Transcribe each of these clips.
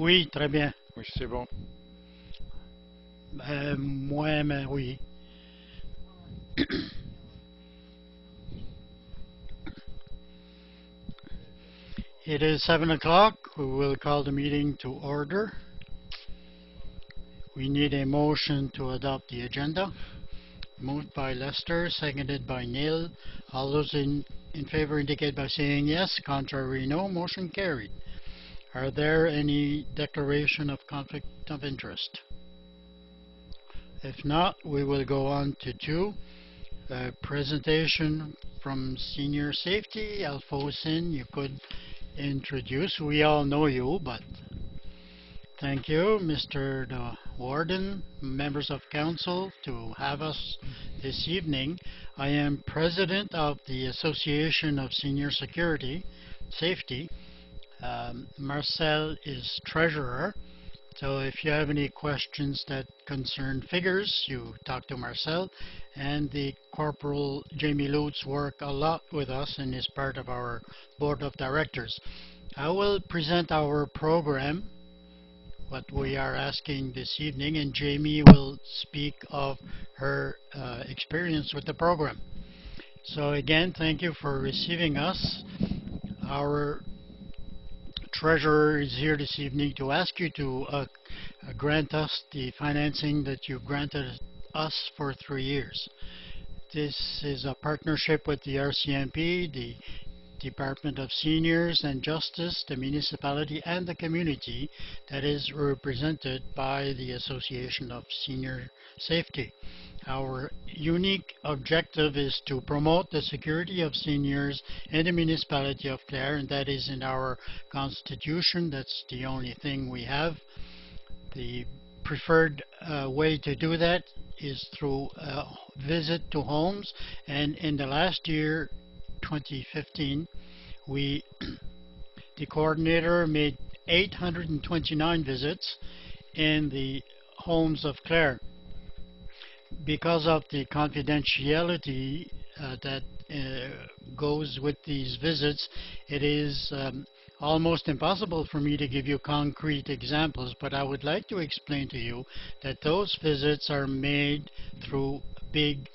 Oui, très bien. Oui, c'est bon. Moi, mais oui. It is 7 o'clock. We will call the meeting to order. We need a motion to adopt the agenda. Moved by Lester, seconded by Neil. All those in favor indicate by saying yes. Contrary, no. Motion carried. Are there any declaration of conflict of interest? If not, we will go on to 2. Presentation from Senior Safety. Alphosin, you could introduce. We all know you, but thank you, Mr. the Warden, members of Council, to have us this evening. I am President of the Association of Senior Safety. Marcel is Treasurer. So if you have any questions that concern figures, you talk to Marcel. And the Corporal Jamie Lutz work a lot with us and is part of our Board of Directors. I will present our program, what we are asking this evening, and Jamie will speak of her experience with the program. So again, thank you for receiving us. Our Treasurer is here this evening to ask you to grant us the financing that you granted us for 3 years. This is a partnership with the RCMP, the Department of Seniors and Justice, the municipality, and the community that is represented by the Association of Senior Safety. Our unique objective is to promote the security of seniors in the municipality of Clare, and that is in our constitution. That's the only thing we have. The preferred way to do that is through a visit to homes, and in the last year, 2015, the coordinator made 829 visits in the homes of Clare. Because of the confidentiality that goes with these visits, it is almost impossible for me to give you concrete examples, but I would like to explain to you that those visits are made through big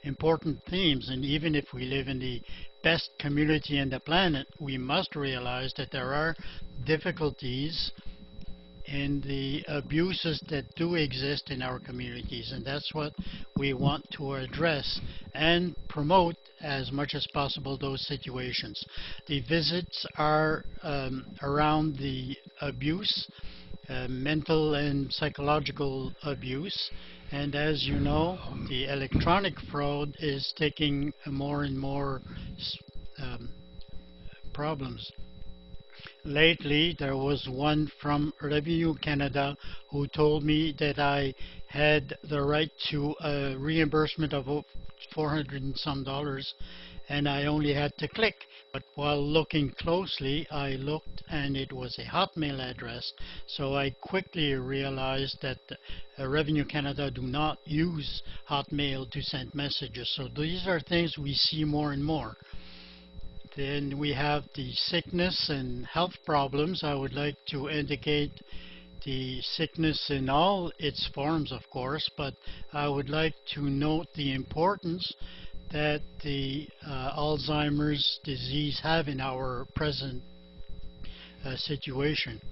important themes, and even if we live in the best community in the planet, we must realize that there are difficulties in the abuses that do exist in our communities, and that's what we want to address and promote as much as possible those situations. The visits are around the abuse, mental and psychological abuse, and as you know, the electronic fraud is taking more and more problems. Lately, there was one from Revenue Canada who told me that I had the right to a reimbursement of $400 and some, and I only had to click. But while looking closely, I looked and it was a Hotmail address, so I quickly realized that Revenue Canada do not use Hotmail to send messages. So these are things we see more and more. Then we have the sickness and health problems. I would like to indicate the sickness in all its forms, of course, but I would like to note the importance that the Alzheimer's disease have in our present situation.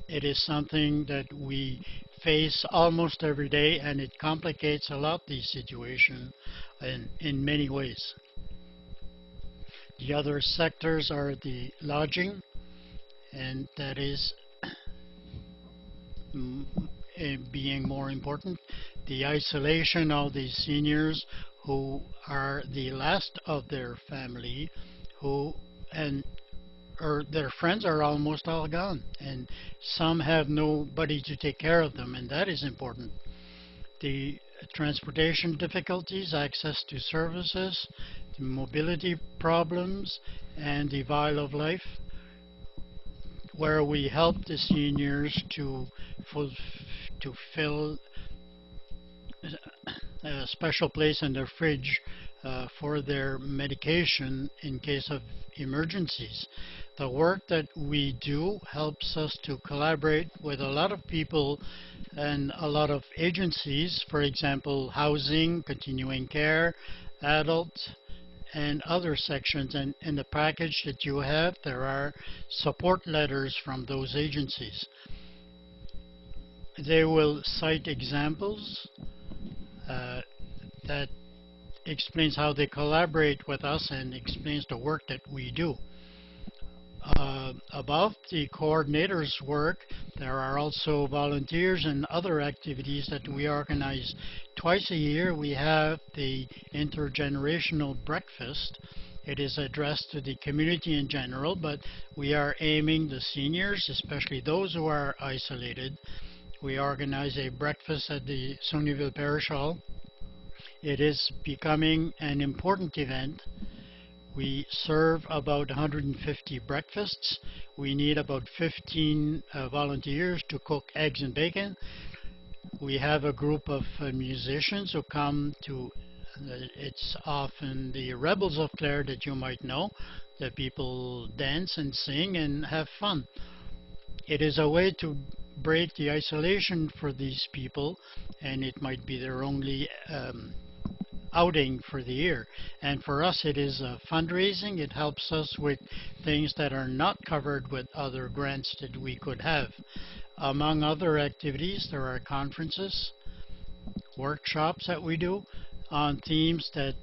It is something that we face almost every day, and it complicates a lot the situation in many ways. The other sectors are the lodging, and that is being more important. The isolation of the seniors who are the last of their family, or their friends are almost all gone, and some have nobody to take care of them, and that is important. The transportation difficulties, access to services, the mobility problems, and the vial of life, where we help the seniors to fill a special place in their fridge for their medication in case of emergencies. The work that we do helps us to collaborate with a lot of people and a lot of agencies, for example, housing, continuing care, adult, and other sections. And in the package that you have, there are support letters from those agencies. They will cite examples that explains how they collaborate with us and explains the work that we do. Above the coordinator's work, there are also volunteers and other activities that we organize. Twice a year we have the intergenerational breakfast. It is addressed to the community in general, but we are aiming the seniors, especially those who are isolated. We organize a breakfast at the Sonyville Parish Hall. It is becoming an important event. We serve about 150 breakfasts. We need about 15 volunteers to cook eggs and bacon. We have a group of musicians who come to, it's often the Rebels of Clare that you might know. The people dance and sing and have fun. It is a way to break the isolation for these people, and it might be their only outing for the year. And for us, it is fundraising. It helps us with things that are not covered with other grants that we could have. Among other activities, there are conferences, workshops that we do on themes that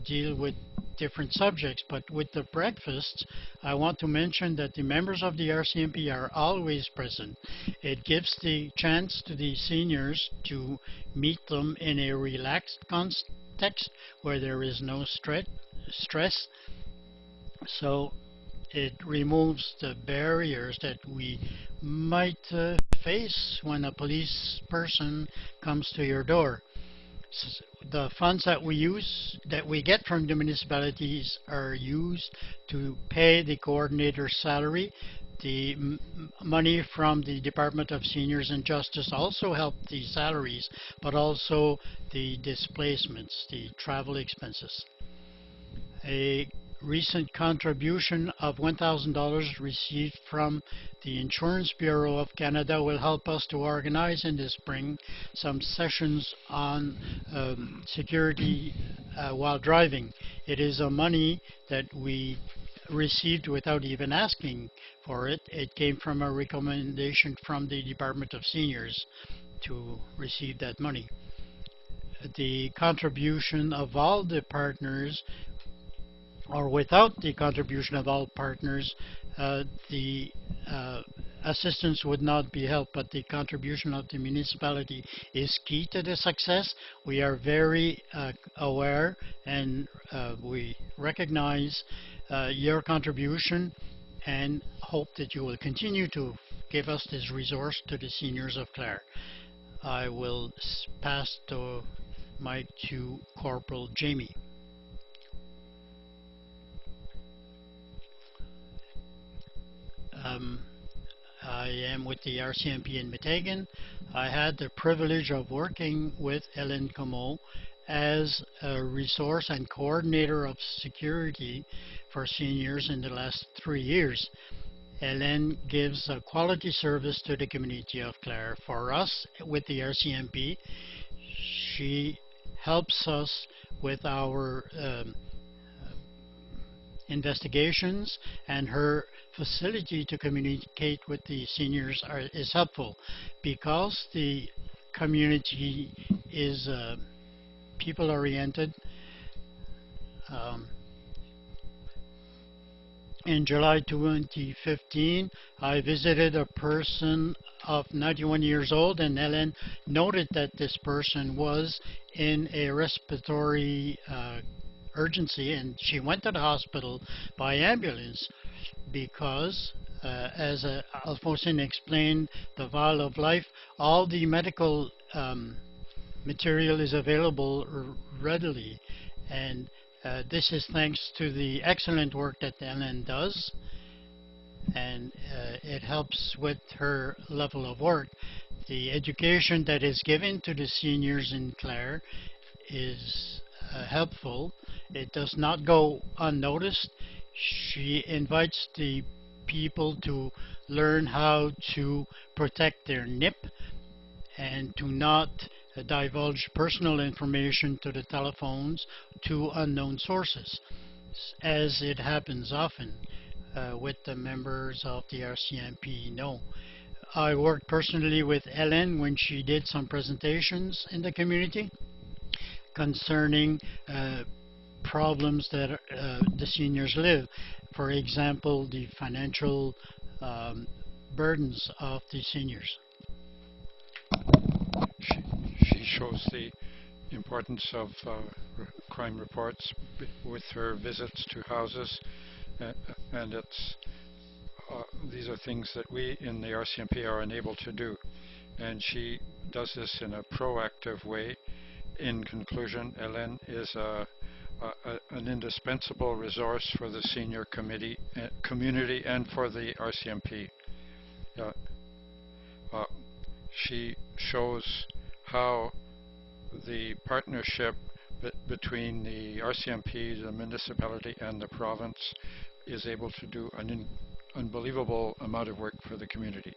deal with different subjects. But with the breakfasts, I want to mention that the members of the RCMP are always present. It gives the chance to the seniors to meet them in a relaxed context where there is no stress. So it removes the barriers that we might face when a police person comes to your door. The funds that we get from the municipalities are used to pay the coordinator's salary. The money from the Department of Seniors and Justice also help the salaries, but also the displacements, the travel expenses. A recent contribution of $1,000 received from the Insurance Bureau of Canada will help us to organize in the spring some sessions on security while driving. It is a money that we received without even asking for it. It came from a recommendation from the Department of Seniors to receive that money. The contribution of all the partners, or without the contribution of all partners, the assistance would not be helped, but the contribution of the municipality is key to the success. We are very aware and we recognize your contribution and hope that you will continue to give us this resource to the seniors of Clare. I will pass the mic to Corporal Jamie. I am with the RCMP in Meteghan. I had the privilege of working with Hélène Comeau as a resource and coordinator of security for seniors in the last 3 years. Hélène gives a quality service to the community of Clare. For us, with the RCMP, she helps us with our investigations, and her facility to communicate with the seniors is helpful because the community is people oriented. In July 2015, I visited a person of 91 years old, and Hélène noted that this person was in a respiratory urgency, and she went to the hospital by ambulance because, as Alphonsine explained, the vial of life, all the medical material is available readily, and this is thanks to the excellent work that Hélène does, and it helps with her level of work. The education that is given to the seniors in Clare is helpful. It does not go unnoticed. She invites the people to learn how to protect their NIP and to not divulge personal information to the telephones to unknown sources, as it happens often with the members of the RCMP. No, I worked personally with Ellen when she did some presentations in the community concerning problems that the seniors live. For example, the financial um, burdens of the seniors. She, she shows the importance of crime reports with her visits to houses, uh, and these are things that we in the RCMP are unable to do. And she does this in a proactive way. In conclusion, Hélène is an indispensable resource for the senior community and for the RCMP. Uh, uh, she shows how the partnership between the RCMP, the municipality, and the province is able to do an unbelievable amount of work for the community.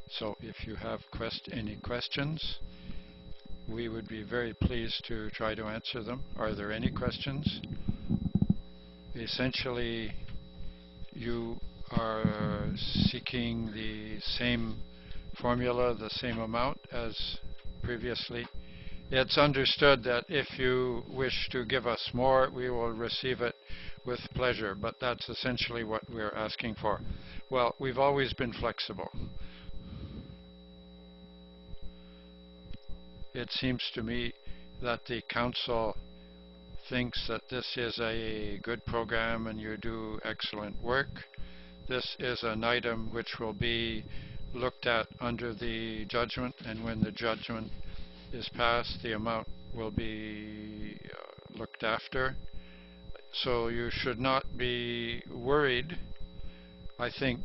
So if you have any questions, we would be very pleased to try to answer them. Are there any questions? Essentially, you are seeking the same formula, the same amount as previously. It's understood that if you wish to give us more, we will receive it with pleasure, but that's essentially what we're asking for. Well, we've always been flexible. It seems to me that the council thinks that this is a good program and you do excellent work. This is an item which will be looked at under the judgment, and when the judgment is passed, the amount will be looked after. So you should not be worried. I think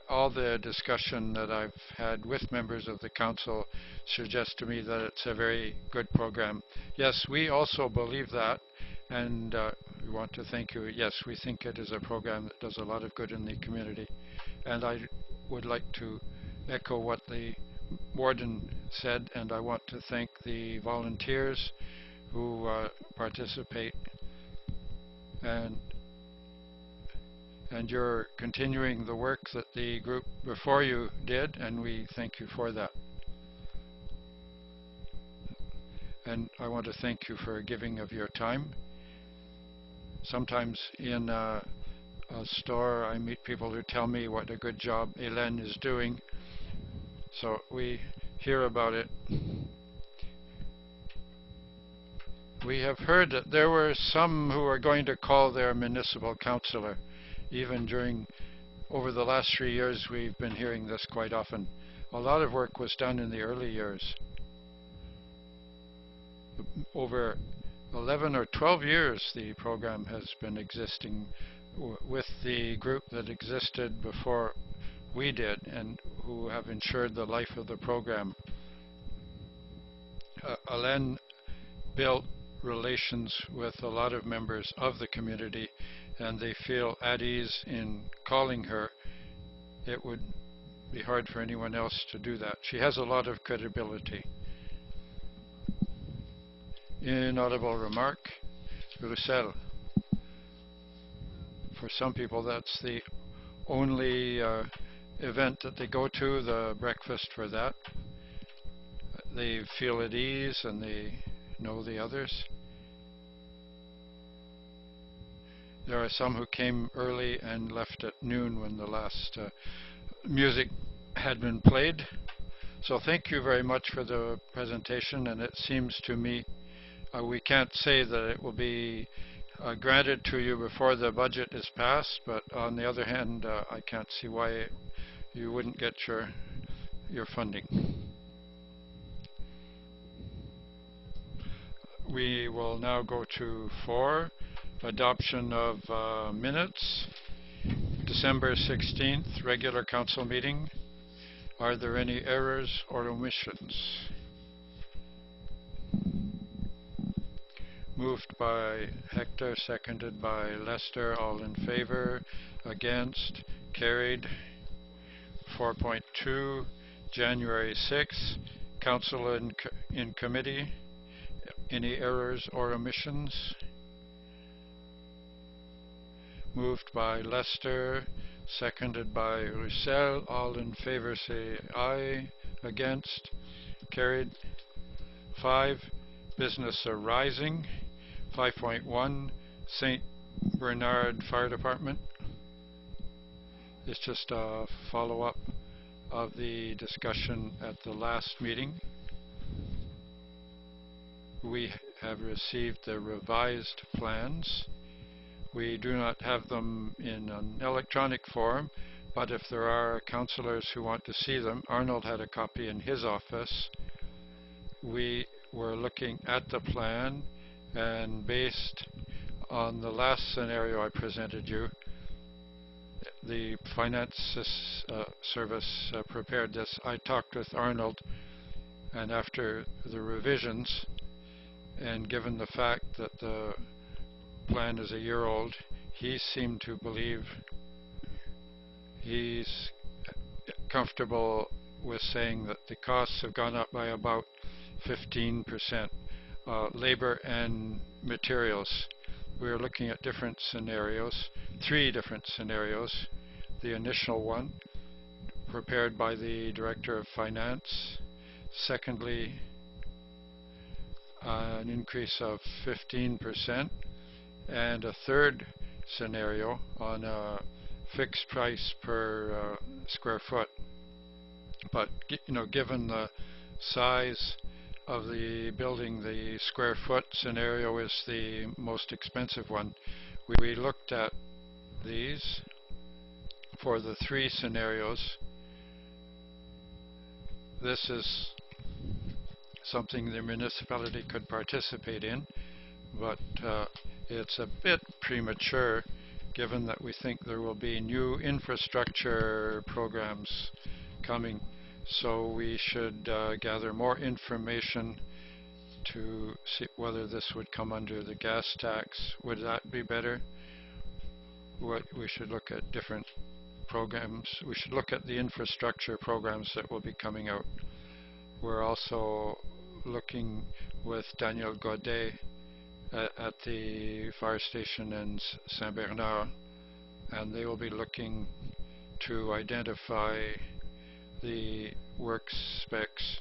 all the discussion that I've had with members of the council suggests to me that it's a very good program. Yes, we also believe that, and we want to thank you. Yes, we think it is a program that does a lot of good in the community. And I would like to echo what the warden said, and I want to thank the volunteers who participate, and you're continuing the work that the group before you did, and we thank you for that. And I want to thank you for giving of your time. Sometimes in a store I meet people who tell me what a good job Hélène is doing, so we hear about it. We have heard that there were some who are going to call their municipal councillor. Even over the last 3 years, we've been hearing this quite often. A lot of work was done in the early years. Over 11 or 12 years, the program has been existing with the group that existed before we did and who have ensured the life of the program. Alain built relations with a lot of members of the community, and they feel at ease in calling her. It would be hard for anyone else to do that. She has a lot of credibility. Inaudible remark. Bruxelles. For some people, that's the only event that they go to, the breakfast for that. They feel at ease and they know the others. There are some who came early and left at noon when the last music had been played. So thank you very much for the presentation, and it seems to me we can't say that it will be granted to you before the budget is passed, but on the other hand, I can't see why you wouldn't get your funding. We will now go to 4, adoption of minutes. December 16th, regular council meeting. Are there any errors or omissions? Moved by Hector, seconded by Lester. All in favor? Against? Carried. 4.2, January 6. Council in committee. Any errors or omissions? Moved by Lester, seconded by Roussel. All in favor say aye. Against? Carried. 5. Business arising. 5.1, St. Bernard Fire Department. It's just a follow-up of the discussion at the last meeting. We have received the revised plans. We do not have them in an electronic form, but if there are councillors who want to see them, Arnold had a copy in his office. We were looking at the plan, and based on the last scenario I presented you, the finance service prepared this. I talked with Arnold, and after the revisions, and given the fact that the plan is a year old, he seemed to believe he's comfortable with saying that the costs have gone up by about 15%, labor and materials. We're looking at different scenarios, 3 different scenarios. The initial one, prepared by the Director of Finance. Secondly, an increase of 15%. And a third scenario on a fixed price per square foot. But given the size of the building, the square foot scenario is the most expensive one. We looked at these for the 3 scenarios. This is something the municipality could participate in, but it's a bit premature given that we think there will be new infrastructure programs coming. So we should gather more information to see whether this would come under the gas tax. Would that be better? We should look at different programs. We should look at the infrastructure programs that will be coming out. We're also looking with Daniel Godet at the fire station in Saint Bernard, and they will be looking to identify the work specs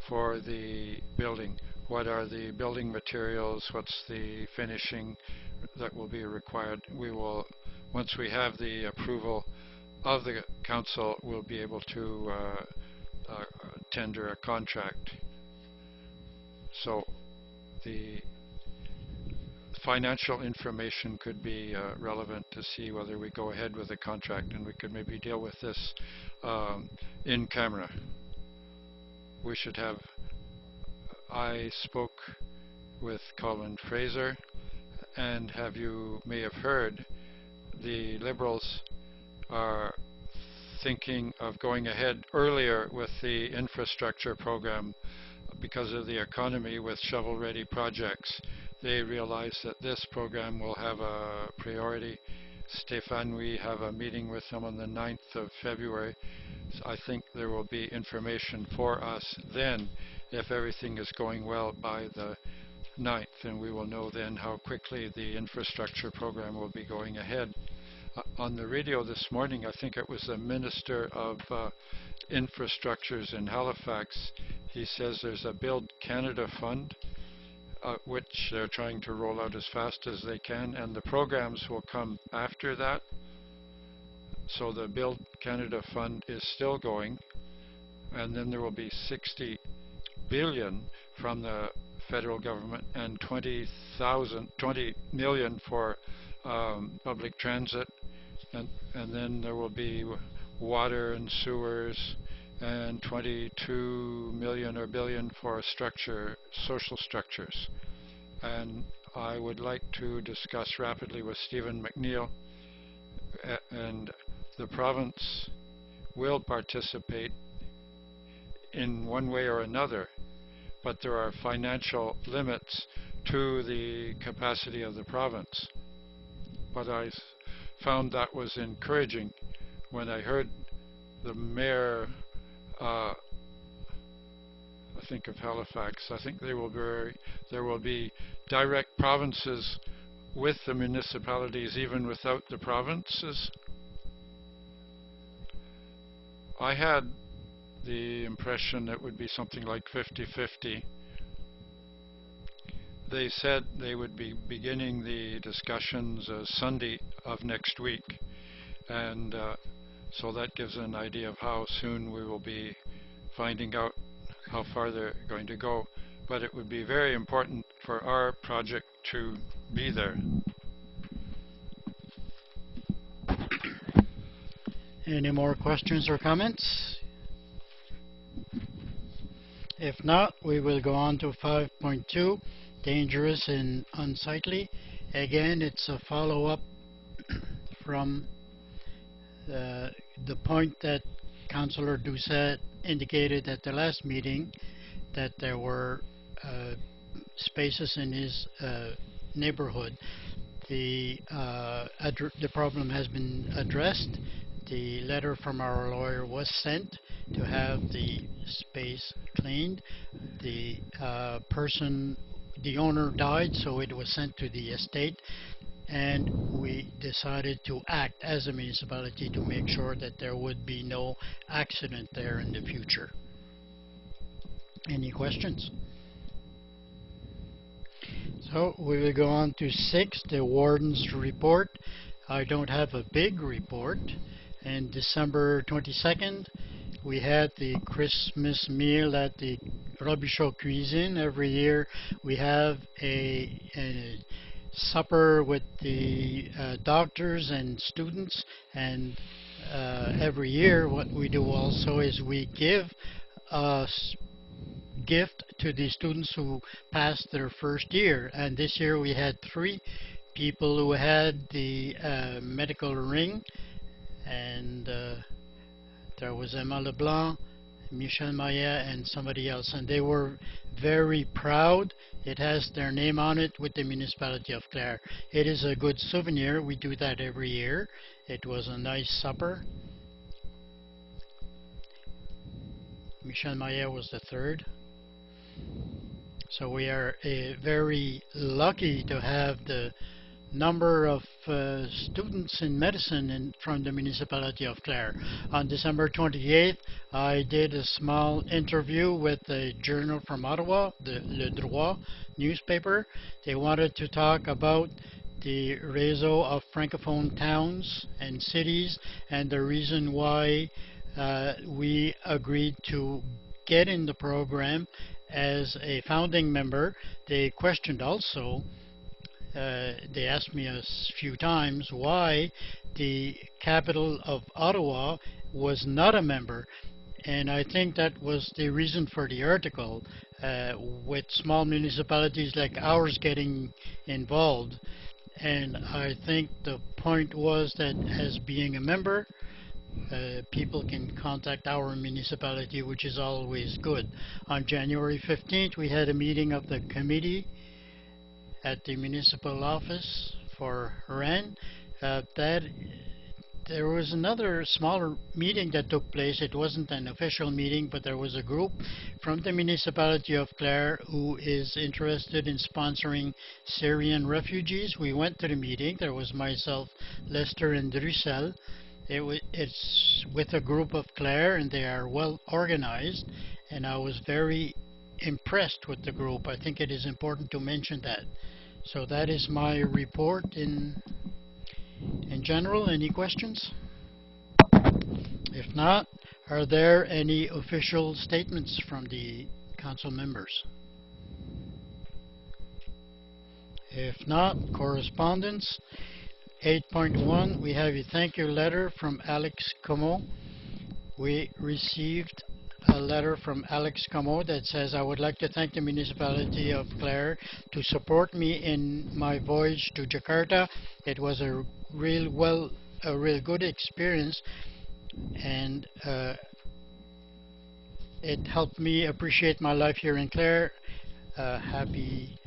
for the building. What are the building materials? What's the finishing that will be required? We will, once we have the approval of the council, we'll be able to tender a contract. So the financial information could be relevant to see whether we go ahead with the contract, and we could maybe deal with this in camera. We should have, I spoke with Colin Fraser, and you may have heard, the Liberals are thinking of going ahead earlier with the infrastructure program because of the economy with shovel-ready projects. They realize that this program will have a priority. Stéphane, we have a meeting with them on the 9th of February. So I think there will be information for us then if everything is going well by the 9th, and we will know then how quickly the infrastructure program will be going ahead. On the radio this morning, I think it was the Minister of Infrastructures in Halifax. He says there's a Build Canada fund, which they're trying to roll out as fast as they can, and the programs will come after that. So the Build Canada fund is still going, and then there will be 60 billion from the federal government and 20 million for public transit, and then there will be water and sewers, and 22 million or billion for social structures. And I would like to discuss rapidly with Stephen McNeil, and the province will participate in one way or another, but there are financial limits to the capacity of the province. But I found that was encouraging when I heard the mayor, I think of Halifax. I think there will be direct provinces with the municipalities, even without the provinces. I had the impression it would be something like 50-50. They said they would be beginning the discussions Sunday of next week, and so that gives an idea of how soon we will be finding out how far they're going to go. But it would be very important for our project to be there. Any more questions or comments? If not, we will go on to 5.2, dangerous and unsightly. Again, it's a follow-up from the point that Councillor Doucet indicated at the last meeting, that there were spaces in his neighborhood. The problem has been addressed. The letter from our lawyer was sent to have the space cleaned. The the owner died, so it was sent to the estate, and we decided to act as a municipality to make sure that there would be no accident there in the future. Any questions? So we will go on to 6, the warden's report. I don't have a big report. And December 22nd, we had the Christmas meal at the Robichaud Cuisine. Every year we have a supper with the doctors and students, and every year what we do also is we give a gift to the students who passed their first year. And this year we had 3 people who had the medical ring, and there was Emma Leblanc, Michel Maya, and somebody else, and they were very proud. It has their name on it with the municipality of Clare. It is a good souvenir. We do that every year. It was a nice supper. Michel Maya was the 3rd. So we are very lucky to have the number of students in medicine from the municipality of Clare. On December 28th, I did a small interview with a journal from Ottawa, the Le Droit newspaper. They wanted to talk about the réseau of francophone towns and cities, and the reason why we agreed to get in the program as a founding member. They questioned also, they asked me a few times why the capital of Ottawa was not a member, and I think that was the reason for the article, with small municipalities like ours getting involved. And I think the point was that as being a member, people can contact our municipality, which is always good. On January 15th, we had a meeting of the committee at the municipal office for Rennes. There was another smaller meeting that took place. It wasn't an official meeting, but there was a group from the municipality of Clare who is interested in sponsoring Syrian refugees. We went to the meeting. There was myself, Lester, and Drusel. It's with a group of Clare, and they are well organized, and I was very impressed with the group. I think it is important to mention that. So that is my report in general. Any questions? If not, are there any official statements from the council members? If not, correspondence. 8.1, we have a thank you letter from Alex Como. We received a letter from Alex Como that says, I would like to thank the municipality of Clare to support me in my voyage to Jakarta. It was a real good experience, and it helped me appreciate my life here in Clare. Happy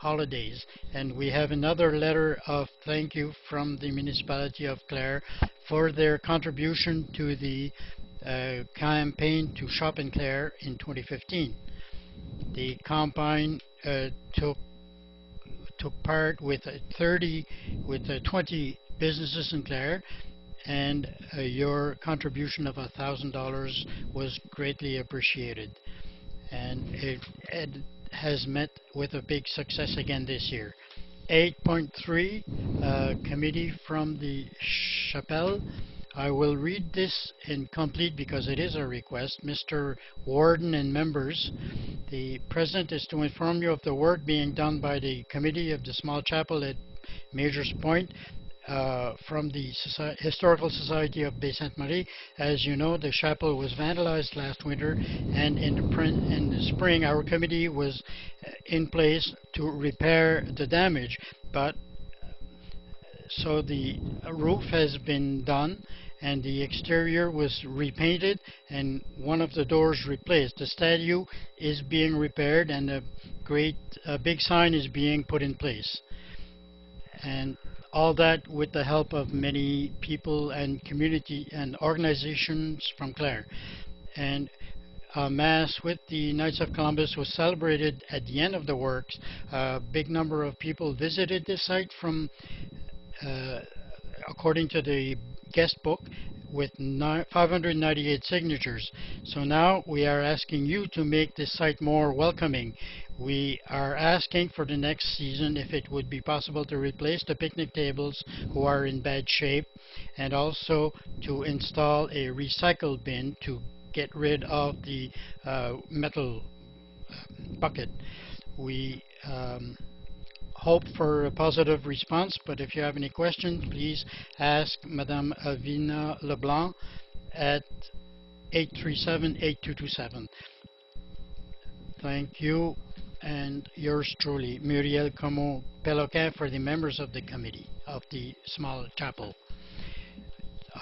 holidays. And we have another letter of thank you from the municipality of Clare for their contribution to the campaign to Shop in Clare in 2015. The campaign took part with 20 businesses in Clare, and your contribution of $1,000 was greatly appreciated, and it has met with a big success again this year. 8.3 committee from the chapelle. I will read this incomplete because it is a request. Mr. Warden and members, the President is to inform you of the work being done by the committee of the small chapel at Major's Point from the Historical Society of Baie Sainte Marie. As you know, the chapel was vandalized last winter, and in the spring, our committee was in place to repair the damage. But so the roof has been done, and the exterior was repainted, and one of the doors replaced. The statue is being repaired, and a big sign is being put in place. And all that with the help of many people and community and organizations from Clare. And a mass with the Knights of Columbus was celebrated at the end of the works. A big number of people visited the site from, uh, according to the guest book, with 598 signatures. So now we are asking you to make this site more welcoming. We are asking for the next season if it would be possible to replace the picnic tables who are in bad shape, and also to install a recycle bin to get rid of the metal bucket. We hope for a positive response, but if you have any questions, please ask Madame Alvina Leblanc at 837-8227. Thank you, and yours truly, Muriel Como-Peloquin, for the members of the committee of the small chapel.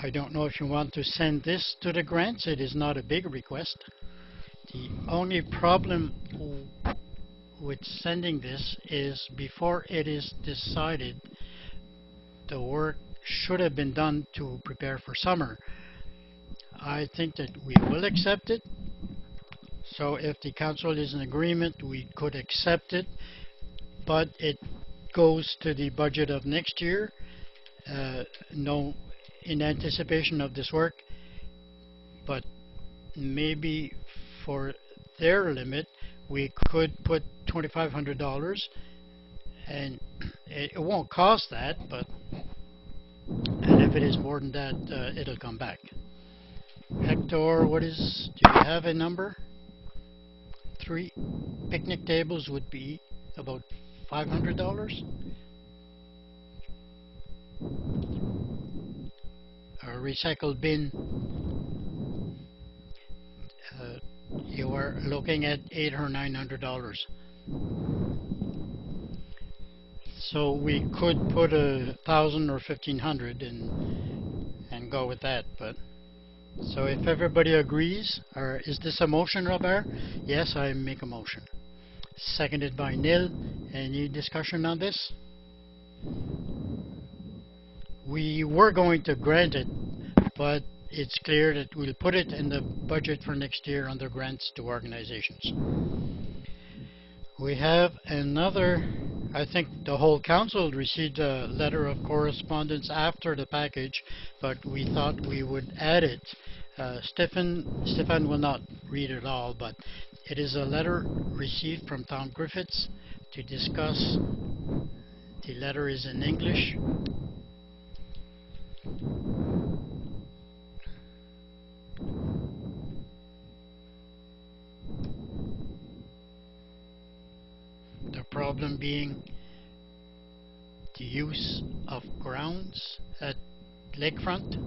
I don't know if you want to send this to the grants. It is not a big request. The only problem with sending this is before it is decided, the work should have been done to prepare for summer. I think that we will accept it. So if the council is in agreement, we could accept it, but it goes to the budget of next year. No, in anticipation of this work, but maybe for their limit, we could put $2,500, and it won't cost that, but and if it is more than that, it'll come back. Hector, do you have a number? 3 picnic tables would be about $500. A recycled bin, uh, you are looking at $800 or $900. So we could put 1,000 or 1,500 and go with that. But so if everybody agrees, or is this a motion, Robert? Yes, I make a motion. Seconded by Nil. Any discussion on this? We were going to grant it, but it's clear that we'll put it in the budget for next year under grants to organizations. We have another, I think the whole council received a letter of correspondence after the package, but we thought we would add it. Stefan will not read it all, but it is a letter received from Tom Griffiths to discuss. The letter is in English. The problem being the use of grounds at lakefront.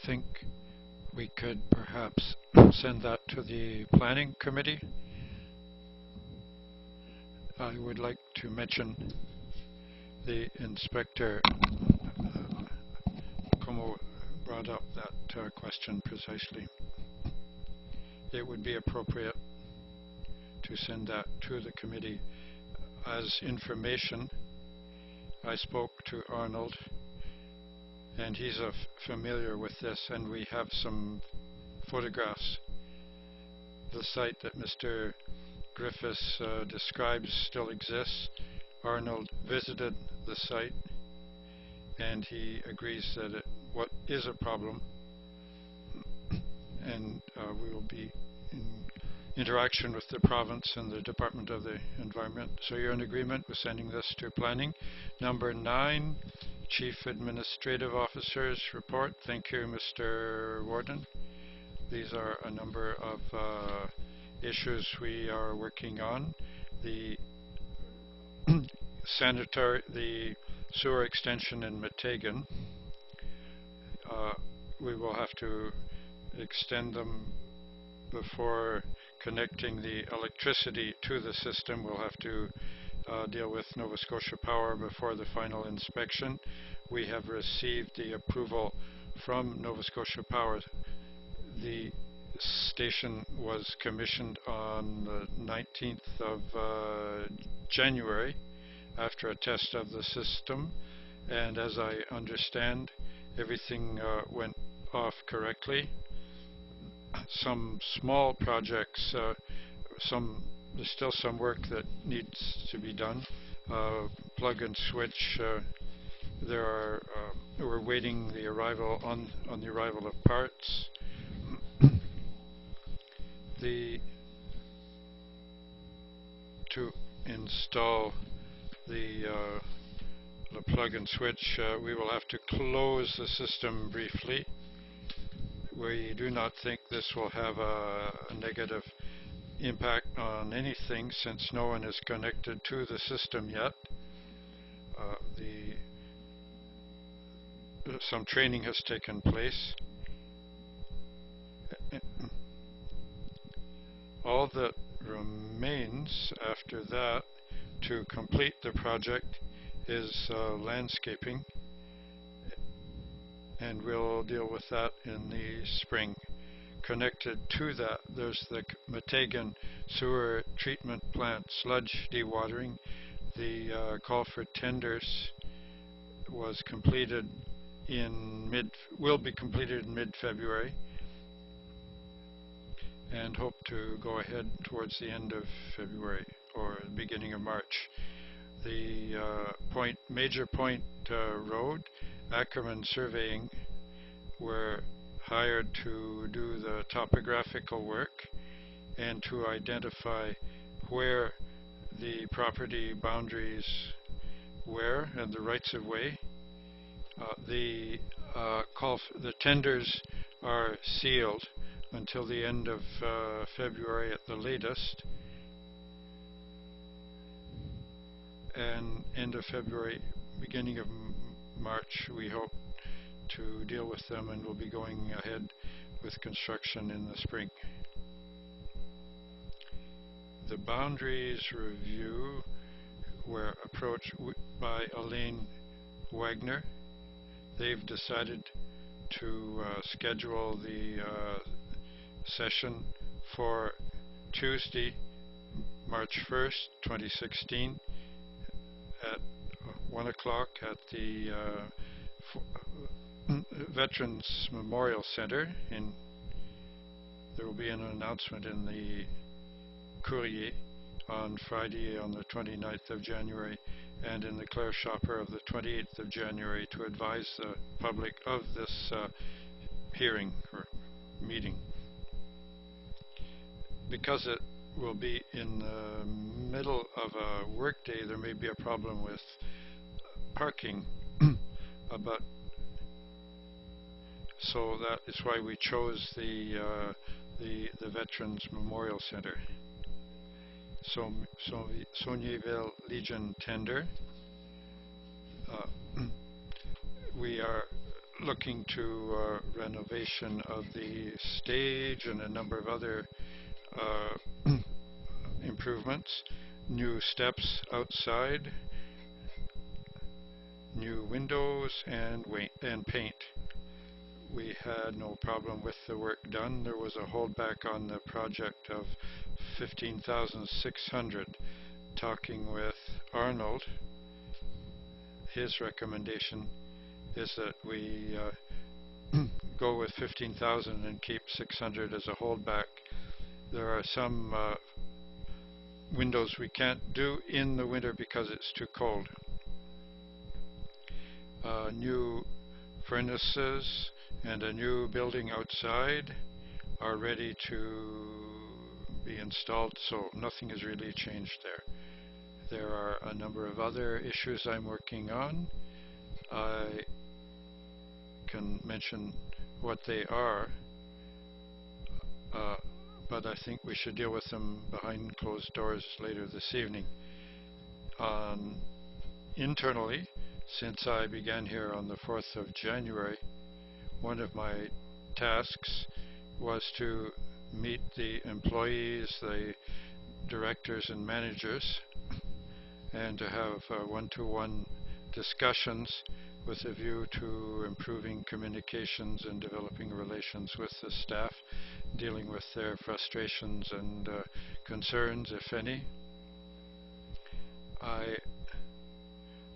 think we could perhaps send that to the planning committee. I would like to mention the inspector Como brought up that question precisely. It would be appropriate to send that to the committee as information. I spoke to Arnold, and he's familiar with this, and we have some photographs. The site that Mr. Griffiths describes still exists. Arnold visited the site, and he agrees that what is a problem, and we will be in interaction with the province and the Department of the Environment. So you're in agreement with sending this to planning. Number 9, Chief Administrative Officer's report. Thank you, Mr. Warden. These are a number of issues we are working on. The the sewer extension in Meteghan. We will have to extend them before connecting the electricity to the system. We'll have to deal with Nova Scotia Power before the final inspection. We have received the approval from Nova Scotia Power. The station was commissioned on the 19th of January after a test of the system, and as I understand, everything went off correctly. Some small projects, there's still some work that needs to be done. Plug and switch. We're waiting the arrival on the arrival of parts. To install the plug and switch, we will have to close the system briefly. We do not think this will have a negative impact on anything since no one is connected to the system yet. Some training has taken place. All that remains after that to complete the project is landscaping, and we'll deal with that in the spring. Connected to that, there's the Meteghan sewer treatment plant sludge dewatering. The call for tenders was completed will be completed in mid-February, and hope to go ahead towards the end of February or the beginning of March. The Major Point Road, Ackerman Surveying were hired to do the topographical work and to identify where the property boundaries were and the rights of way. The tenders are sealed until the end of February at the latest, and end of February, beginning of March, we hope to deal with them, and we'll be going ahead with construction in the spring. The boundaries review were approached by Elaine Wagner. They've decided to schedule the session for Tuesday, March 1st, 2016 at 1 o'clock at the Veterans Memorial Center. There will be an announcement in the Courrier on Friday on the 29th of January and in the Clare Shopper of the 28th of January to advise the public of this hearing or meeting. Because it will be in the middle of a workday, there may be a problem with parking, but so that is why we chose the Veterans Memorial Center. So Saulnieville Legion tender. We are looking to renovation of the stage and a number of other improvements, new steps outside, new windows, and paint. We had no problem with the work done. There was a holdback on the project of 15,600. Talking with Arnold, his recommendation is that we go with 15,000 and keep 600 as a holdback. There are some windows we can't do in the winter because it's too cold. New furnaces and a new building outside are ready to be installed, so nothing has really changed there. There are a number of other issues I'm working on. I can mention what they are, but I think we should deal with them behind closed doors later this evening. Internally, since I began here on the 4th of January, one of my tasks was to meet the employees, the directors and managers, and to have one-to-one discussions with a view to improving communications and developing relations with the staff, dealing with their frustrations and concerns, if any.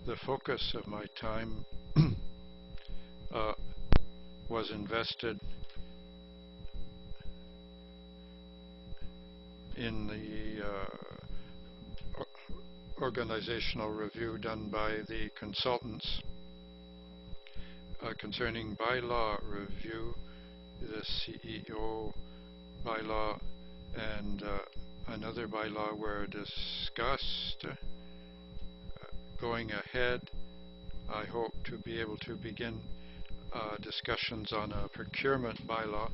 The focus of my time was invested in the organizational review done by the consultants concerning bylaw review, the CEO bylaw and another bylaw were discussed. Going ahead, I hope to be able to begin discussions on a procurement bylaw.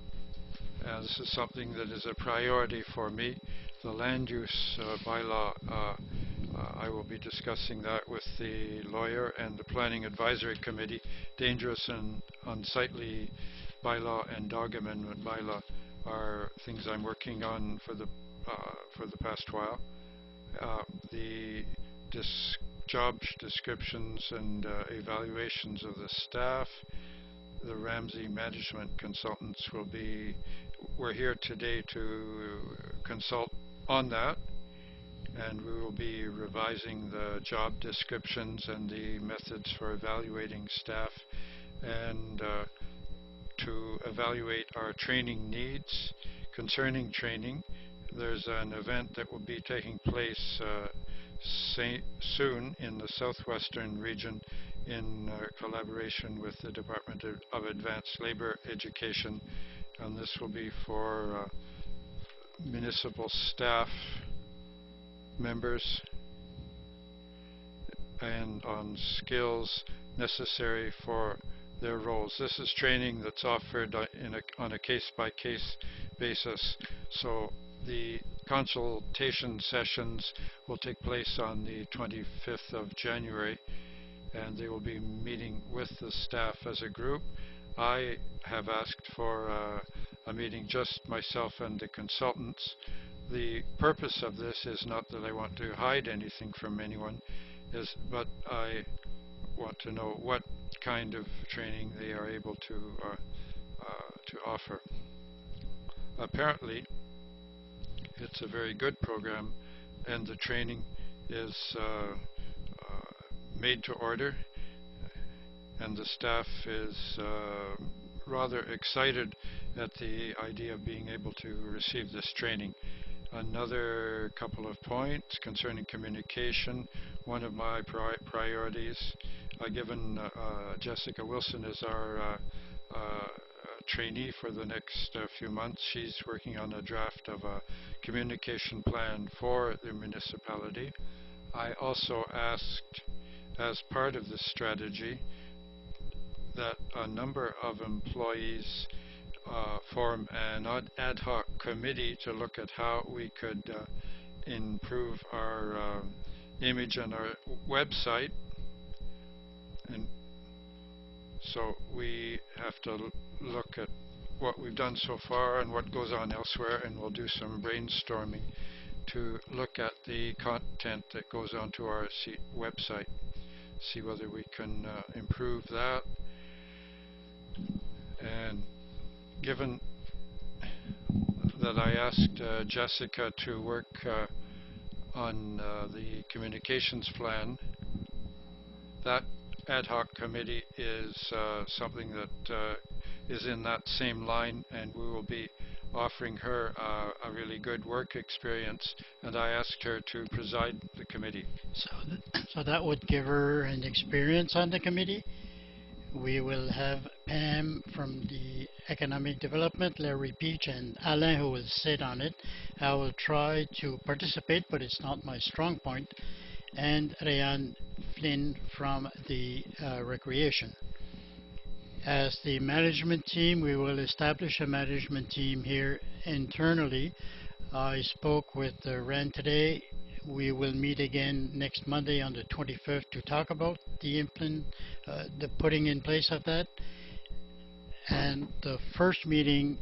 This is something that is a priority for me. The land use bylaw, I will be discussing that with the lawyer and the Planning Advisory Committee. Dangerous and unsightly bylaw and dog amendment bylaw are things I'm working on for the past while. The job descriptions and evaluations of the staff, the Ramsey management consultants we're here today to consult on that, and we will be revising the job descriptions and the methods for evaluating staff and to evaluate our training needs. Concerning training, there's an event that will be taking place soon in the southwestern region in collaboration with the Department of Advanced Labor Education, and this will be for municipal staff members and on skills necessary for their roles. This is training that's offered on a case-by-case basis. So the consultation sessions will take place on the 25th of January, and they will be meeting with the staff as a group. I have asked for a meeting just myself and the consultants. The purpose of this is not that I want to hide anything from anyone, but I want to know what kind of training they are able to offer. Apparently, it's a very good program, and the training is made to order, and the staff is rather excited at the idea of being able to receive this training. Another couple of points concerning communication. One of my priorities, given Jessica Wilson is our trainee for the next few months. She's working on a draft of a communication plan for the municipality. I also asked, as part of this strategy, that a number of employees form an ad hoc committee to look at how we could improve our image on our website. And So we have to look at what we've done so far and what goes on elsewhere, and we'll do some brainstorming to look at the content that goes onto our website, see whether we can improve that. And given that I asked Jessica to work on the communications plan, that ad hoc committee is something that is in that same line, and we will be offering her a really good work experience, and I asked her to preside the committee. So that would give her an experience on the committee. We will have Pam from the Economic Development, Larry Peach, and Alain who will sit on it. I will try to participate, but it's not my strong point. And Rayan Flynn from the Recreation. As the management team, we will establish a management team here internally. I spoke with Ren today. We will meet again next Monday on the 25th to talk about the putting in place of that. And the first meeting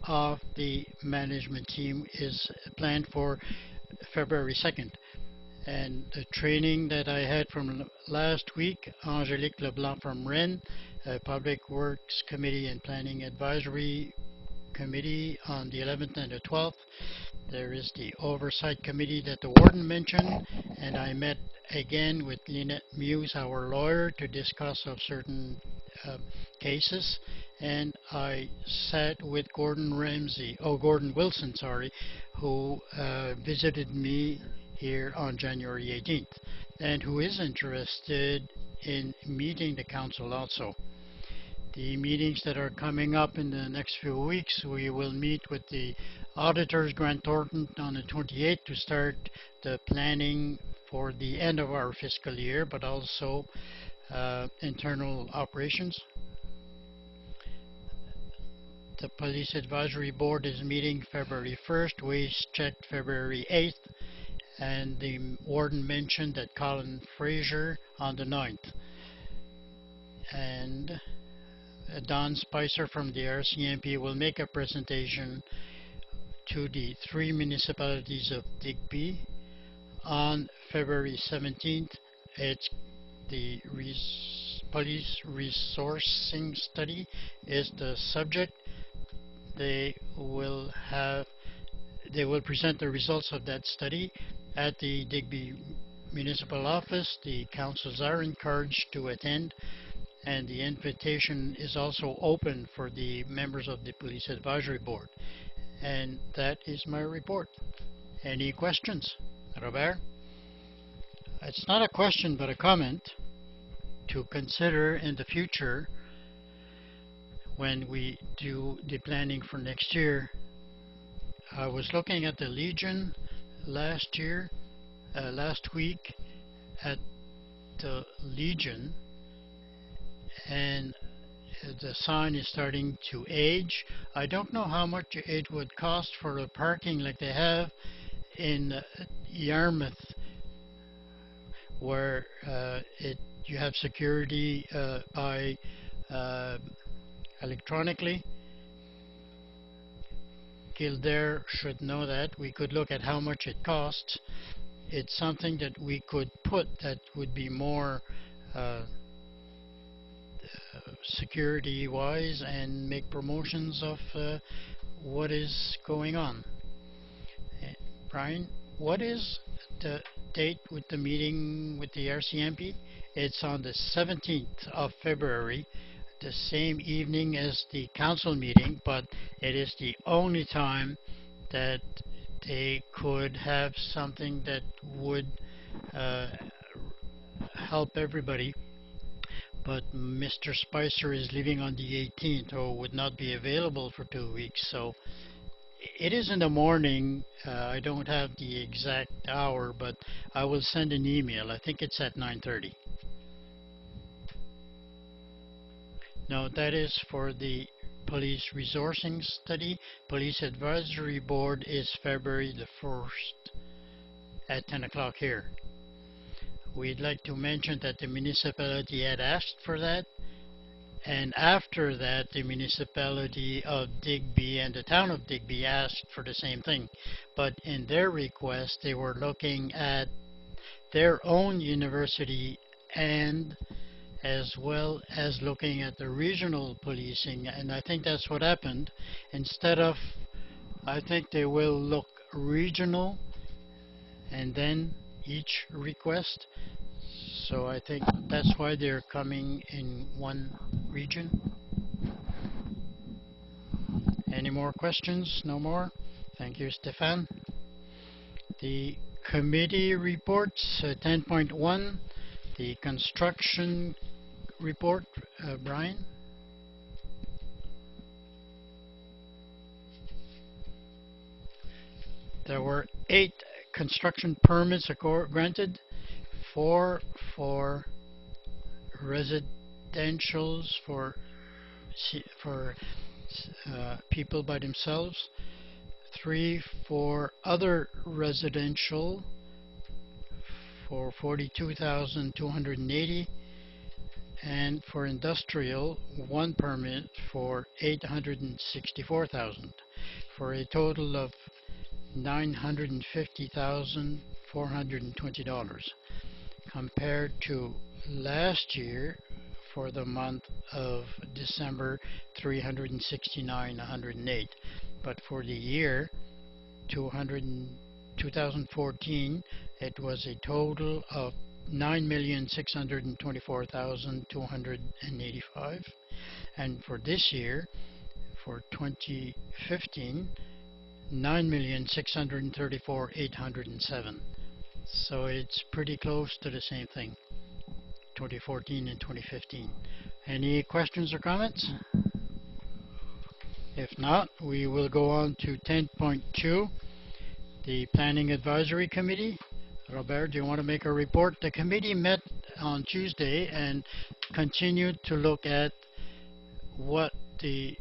of the management team is planned for February 2nd. And the training that I had from last week, Angélique Leblanc from REN, Public Works Committee and Planning Advisory Committee on the 11th and the 12th. There is the Oversight Committee that the Warden mentioned, and I met again with Lynette Muse, our lawyer, to discuss of certain cases, and I sat with Gordon Wilson, who visited me here on January 18th, and who is interested in meeting the council also. The meetings that are coming up in the next few weeks, we will meet with the auditors, Grant Thornton, on the 28th to start the planning for the end of our fiscal year, but also internal operations. The Police Advisory Board is meeting February 1st, Waste checked February 8th, and the Warden mentioned that Colin Fraser on the 9th. And Don Spicer from the RCMP will make a presentation to the 3 municipalities of Digby on February 17th. It's the police resourcing study is the subject. They will present the results of that study at the Digby Municipal Office. The councils are encouraged to attend, and the invitation is also open for the members of the Police Advisory Board. And that is my report. Any questions? Robert? It's not a question but a comment to consider in the future when we do the planning for next year. I was looking at the Legion last week at the Legion, and the sign is starting to age. I don't know how much it would cost for the parking like they have in Yarmouth, where you have security by electronically. Kildare should know that. We could look at how much it costs. It's something that we could put that would be more security wise and make promotions of what is going on. Brian, what is the date with the meeting with the RCMP? It's on the 17th of February, the same evening as the council meeting, but it is the only time that they could have something that would help everybody. But Mr. Spicer is leaving on the 18th, or would not be available for 2 weeks. So it is in the morning. I don't have the exact hour, but I will send an email. I think it's at 9:30. No, that is for the police resourcing study. Police advisory board is February the 1st at 10 o'clock here. We'd like to mention that the municipality had asked for that, And after that, the municipality of Digby and the town of Digby asked for the same thing. But in their request, they were looking at their own university and as well as looking at the regional policing. And I think that's what happened. Instead of, I think they will look regional and then each request. So I think that's why they're coming in one region. Any more questions? No more? Thank you, Stefan. The committee reports, 10.1, the construction report, Brian. There were 8 construction permits granted, 4 for residentials for people by themselves, 3 for other residential for 42,280, and for industrial 1 permit for 864,000, for a total of $950,420 compared to last year for the month of December 369,108. But for the year 2014, it was a total of 9,624,285, and for this year, for 2015, 9,634,807. So it's pretty close to the same thing, 2014 and 2015. Any questions or comments? If not, we will go on to 10.2, the Planning Advisory Committee. Robert, do you want to make a report? The committee met on Tuesday and continued to look at what the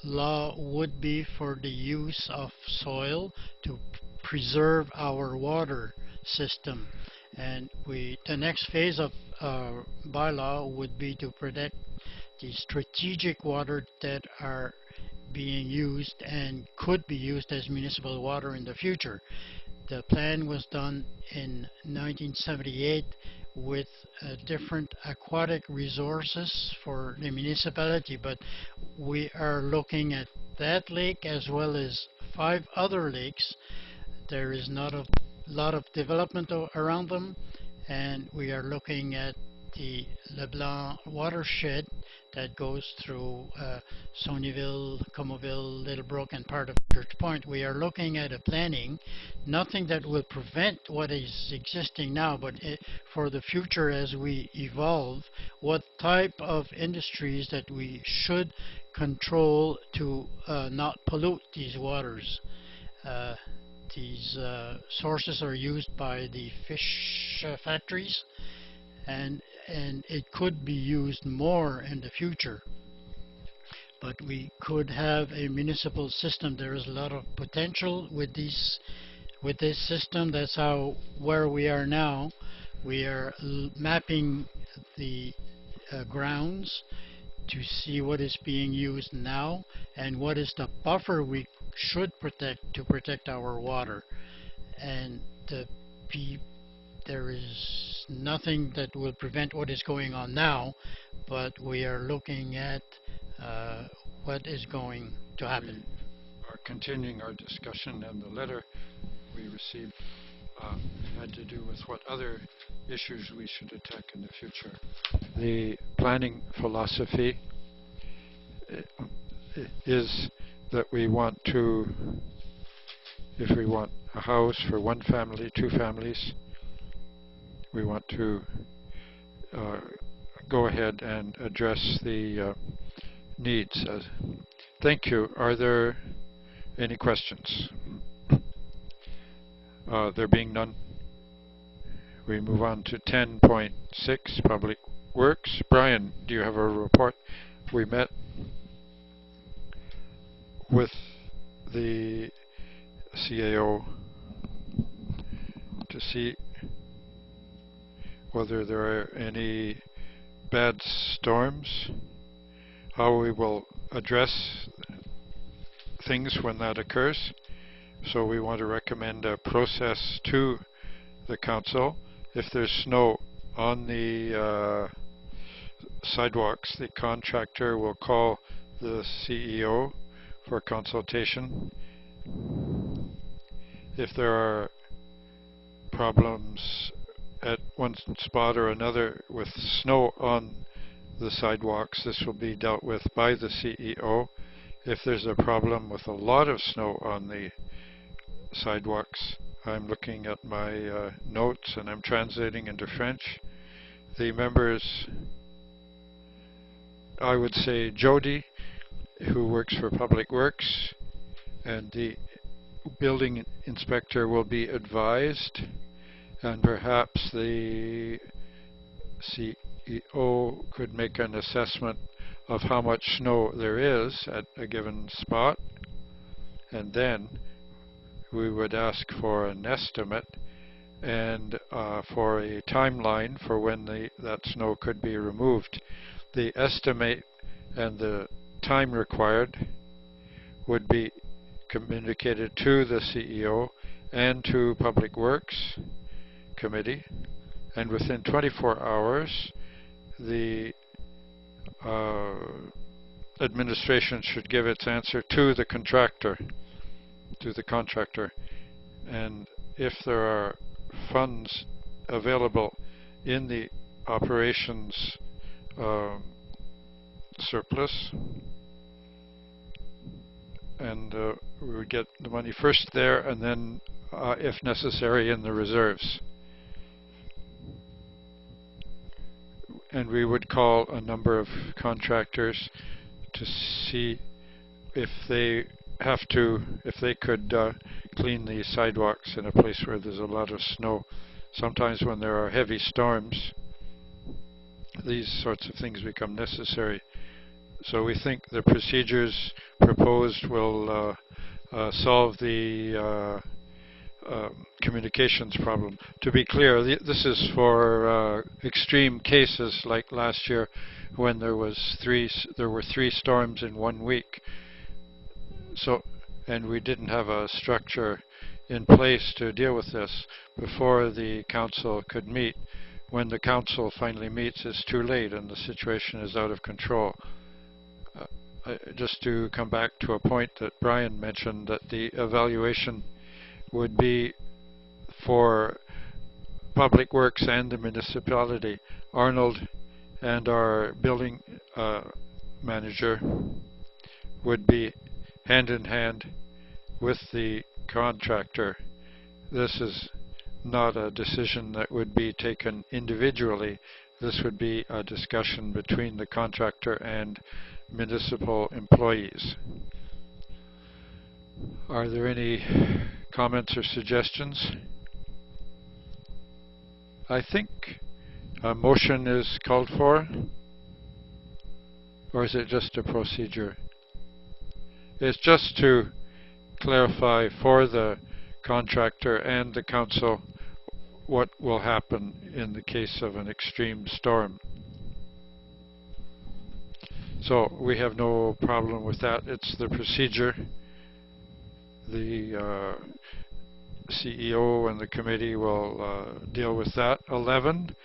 law would be for the use of soil to preserve our water system. And the next phase of bylaw would be to protect the strategic water that are being used and could be used as municipal water in the future. The plan was done in 1978 with different aquatic resources for the municipality, but we are looking at that lake as well as 5 other lakes. There is not a lot of development around them, and we are looking at the LeBlanc watershed that goes through Sonyville, Comoville, Little Brook, and part of Church Point. We are looking at a planning, nothing that will prevent what is existing now, but for the future as we evolve, what type of industries that we should control to not pollute these waters. These sources are used by the fish factories, and it could be used more in the future. But we could have a municipal system. There is a lot of potential with this system. That's where we are now. We are mapping the grounds to see what is being used now and what is the buffer we should protect to protect our water. And there is nothing that will prevent what is going on now, but we are looking at what is going to happen. We are continuing our discussion, and the letter we received had to do with what other issues we should attack in the future. The planning philosophy is that we want to, if we want a house for 1 family, 2 families, we want to go ahead and address the needs. Thank you. Are there any questions? There being none, we move on to 10.6, Public Works. Brian, do you have a report? We met with the CAO to see whether there are any bad storms how we will address things when that occurs. So we want to recommend a process to the council. If there's snow on the sidewalks, the contractor will call the CEO for consultation. If there are problems at one spot or another with snow on the sidewalks, this will be dealt with by the CEO. If there's a problem with a lot of snow on the sidewalks, I'm looking at my notes and I'm translating into French. The members, I would say Jody, who works for Public Works, and the building inspector will be advised, and perhaps the CEO could make an assessment of how much snow there is at a given spot, and then we would ask for an estimate and for a timeline for when that snow could be removed. The estimate and the time required would be communicated to the CEO and to Public Works Committee, and within 24 hours the administration should give its answer to the contractor. And if there are funds available in the operations surplus, and we would get the money first there and then if necessary in the reserves. And we would call a number of contractors to see if they could clean the sidewalks in a place where there's a lot of snow. Sometimes when there are heavy storms, these sorts of things become necessary. So we think the procedures proposed will solve the communications problem. To be clear, this is for extreme cases like last year when there were three storms in 1 week. And we didn't have a structure in place to deal with this before the council could meet. When the council finally meets, it's too late and the situation is out of control. Just to come back to a point that Brian mentioned, that the evaluation would be for Public Works and the municipality. Arnold and our building manager would be hand in hand with the contractor. This is not a decision that would be taken individually. This would be a discussion between the contractor and municipal employees. Are there any comments or suggestions? I think a motion is called for, or is it just a procedure? It's just to clarify for the contractor and the council what will happen in the case of an extreme storm. So we have no problem with that. It's the procedure. The CEO and the committee will deal with that. 11,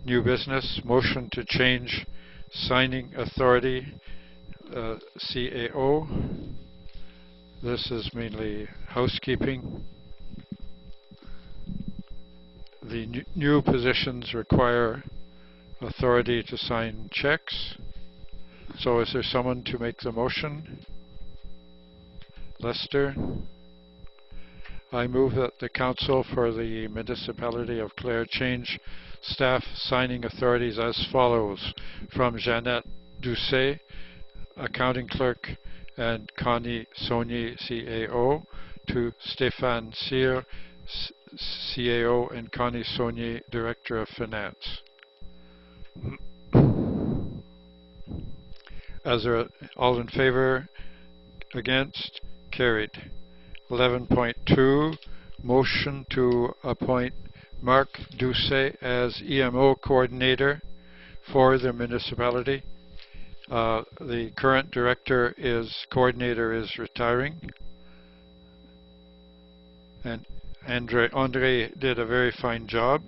new business, motion to change signing authority, CAO. This is mainly housekeeping. The new positions require authority to sign checks. So is there someone to make the motion? Lester? I move that the Council for the Municipality of Clare change staff signing authorities as follows: from Jeannette Doucet, Accounting Clerk, and Connie Saunier, CAO, to Stéphane Cyr, CAO, and Connie Saunier, Director of Finance. As are all in favor? Against? Carried. 11.2, motion to appoint Marc Doucet as EMO Coordinator for the municipality. The current coordinator is retiring, and Andre did a very fine job.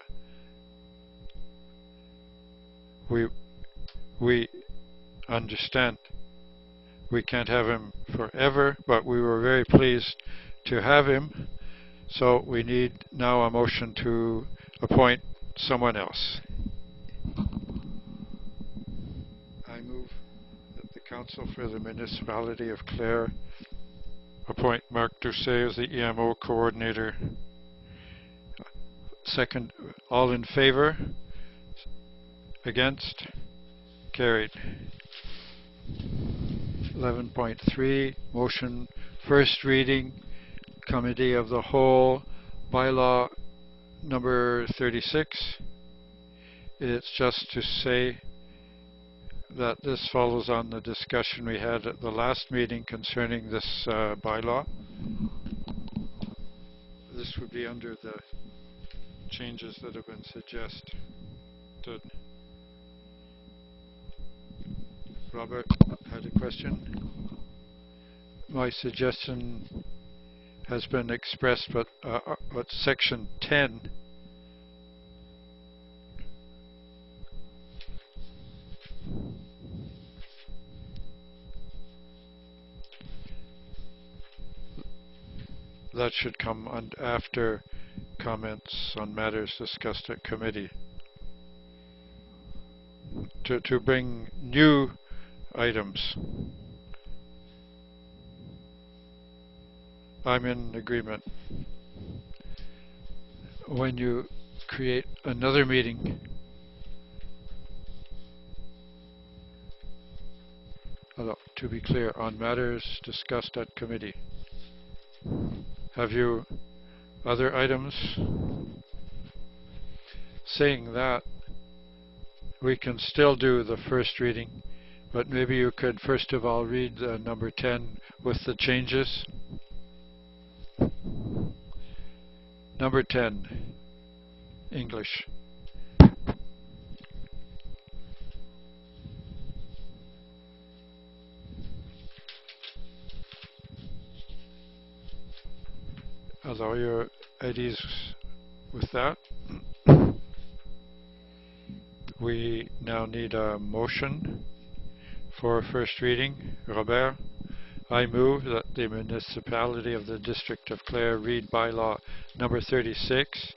We understand we can't have him forever, but we were very pleased to have him. So we need now a motion to appoint someone else. I move that the Council for the Municipality of Clare appoint Marc Doucet as the EMO coordinator. Second, all in favor? Against? Carried. 11.3, motion, first reading, Committee of the Whole, bylaw number 36. It's just to say that this follows on the discussion we had at the last meeting concerning this bylaw. This would be under the changes that have been suggested. Robert had a question. My suggestion has been expressed, but section 10 that should come after comments on matters discussed at committee. To bring new items. I'm in agreement. When you create another meeting, to be clear, on matters discussed at committee. Have you other items? Saying that, we can still do the first reading, but maybe you could first of all read number 10 with the changes. Number 10, English. Although you're at ease with that, we now need a motion for first reading. Robert, I move that the municipality of the District of Clare read bylaw number 36,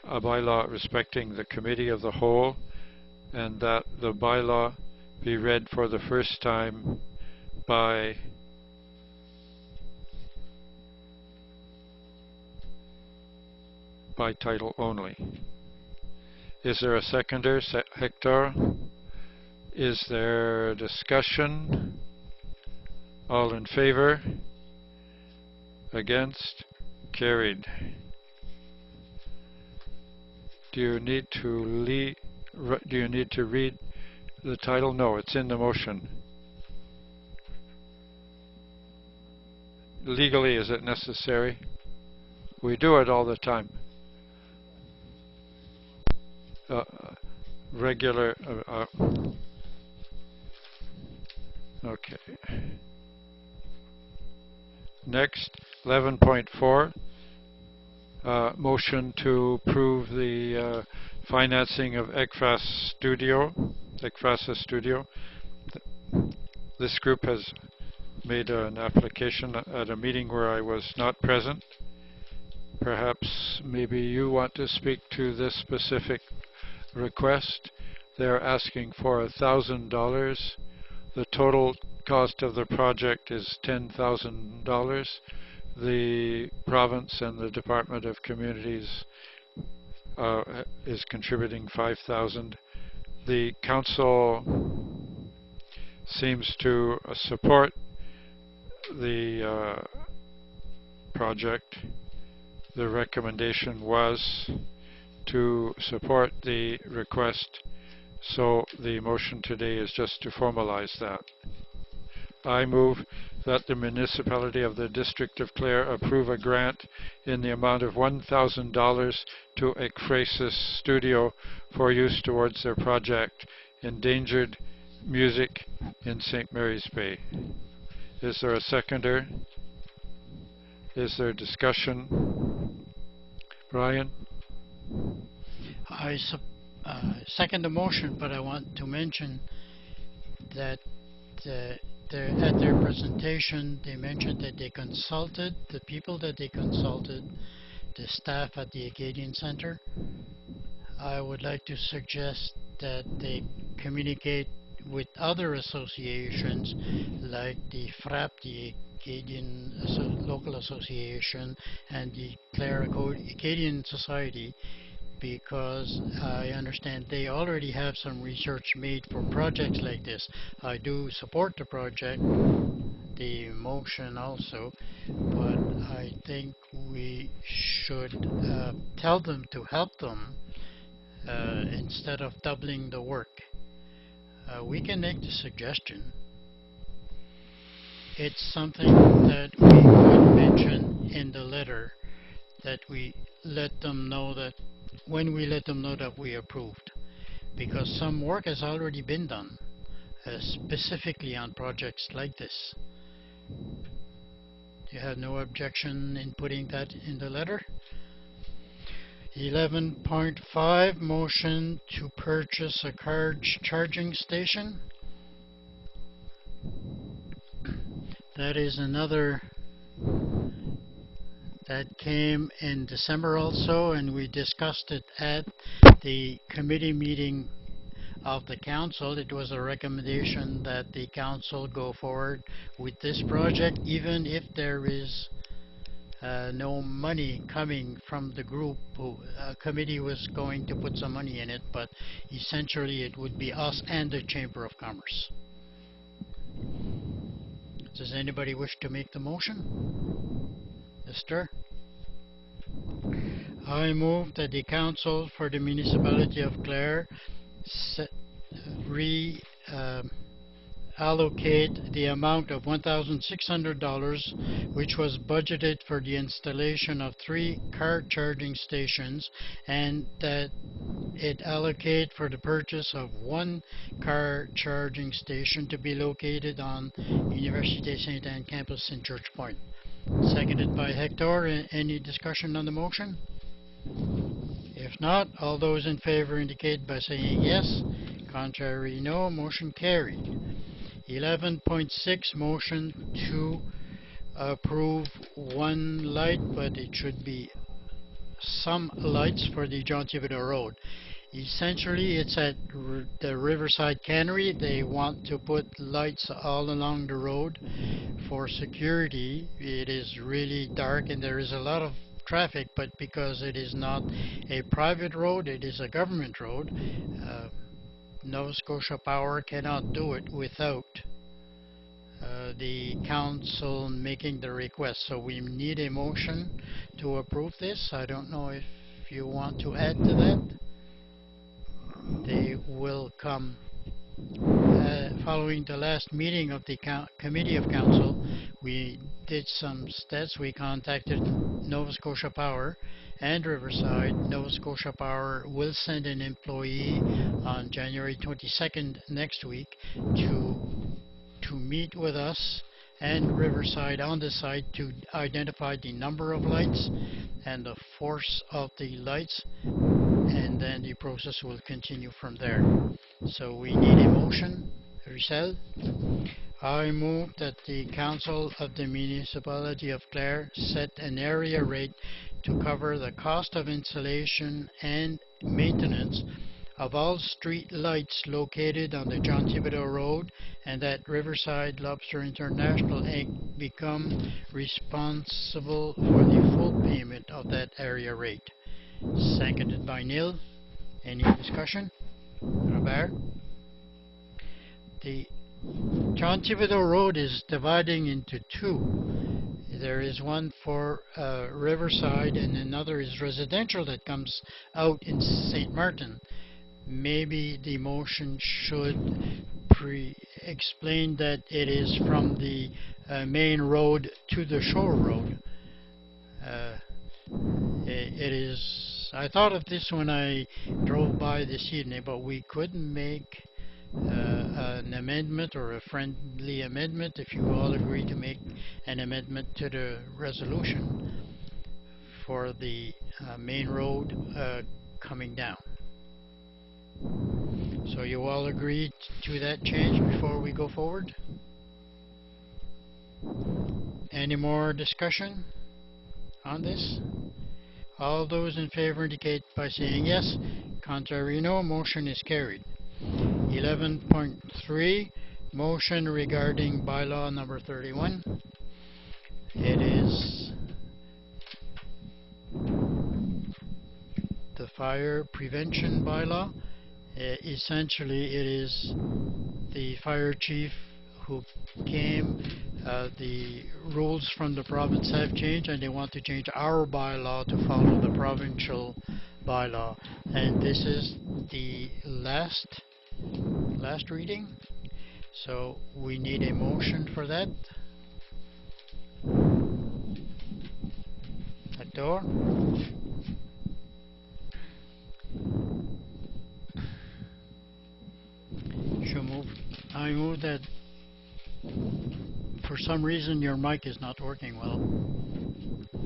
a bylaw respecting the Committee of the Whole, and that the bylaw be read for the first time by title only. Is there a seconder? Hector? Is there discussion? All in favor? Against? Carried. Do you need to read the title? No, it's in the motion. Legally, is it necessary? We do it all the time. Regular. Okay. Next, 11.4. Motion to approve the financing of ECFAS Studio. This group has made an application at a meeting where I was not present. Perhaps maybe you want to speak to this specific request. They're asking for $1,000. The total cost of the project is $10,000. The province and the Department of Communities is contributing $5,000. The council seems to support the project. The recommendation was to support the request, so the motion today is just to formalize that. I move that the municipality of the District of Clare approve a grant in the amount of $1,000 to ECFAS Studio for use towards their project, Endangered music in St. Mary's Bay. Is there a seconder? Is there discussion? Brian? I second the motion, but I want to mention that uh, at their presentation they mentioned that they consulted the people that they consulted, the staff at the Acadian Center. I would like to suggest that they communicate with other associations like the FRAP, the Acadian Local Association, and the Clare Acadian Society, because I understand they already have some research made for projects like this. I do support the project, the motion also, but I think we should tell them to help them instead of doubling the work. We can make the suggestion. It's something that we could mention in the letter, that we let them know that when we let them know that we approved, because some work has already been done, specifically on projects like this. You have no objection in putting that in the letter? 11.5, motion to purchase a car charging station. That is another that came in December also, and we discussed it at the committee meeting of the council. It was a recommendation that the council go forward with this project, even if there is no money coming from the group. Committee was going to put some money in it, but essentially it would be us and the Chamber of Commerce. Does anybody wish to make the motion? Mister? I move that the Council for the Municipality of Clare allocate the amount of $1,600 which was budgeted for the installation of 3 car charging stations, and that it allocate for the purchase of 1 car charging station to be located on Université Sainte-Anne campus in Church Point. Seconded by Hector. Any discussion on the motion? If not, all those in favor indicate by saying yes. Contrary, no. Motion carried. 11.6, motion to approve 1 light, but it should be some lights for the John Thibodeau Road. Essentially, it's at the Riverside Cannery. They want to put lights all along the road for security. It is really dark and there is a lot of traffic, but because it is not a private road, it is a government road. Nova Scotia Power cannot do it without the council making the request. So we need a motion to approve this. I don't know if you want to add to that. They will come following the last meeting of the Committee of Council. We did some steps. We contacted Nova Scotia Power and Riverside. Nova Scotia Power will send an employee on January 22nd next week to meet with us and Riverside on the site to identify the number of lights and the force of the lights, and then the process will continue from there. So we need a motion. Richel? I move that the Council of the Municipality of Clare set an area rate to cover the cost of installation and maintenance of all street lights located on the John Thibodeau Road, and that Riverside Lobster International Inc. become responsible for the full payment of that area rate. Seconded by Neil. Any discussion? Robert? The John Thibodeau Road is dividing into 2. There is one for Riverside and another is residential that comes out in St. Martin. Maybe the motion should explain that it is from the main road to the shore road. It is. I thought of this when I drove by this evening, but we couldn't make an amendment or a friendly amendment, if you all agree to make an amendment to the resolution for the main road coming down. So you all agree to that change before we go forward? Any more discussion on this? All those in favor indicate by saying yes. Contrary, no. Motion is carried. 11.3, motion regarding bylaw number 31. It is the fire prevention bylaw. Essentially, it is the fire chief who came. The rules from the province have changed, and they want to change our bylaw to follow the provincial bylaw. And this is the last reading. So we need a motion for that. Hector? I move that for some reason your mic is not working well.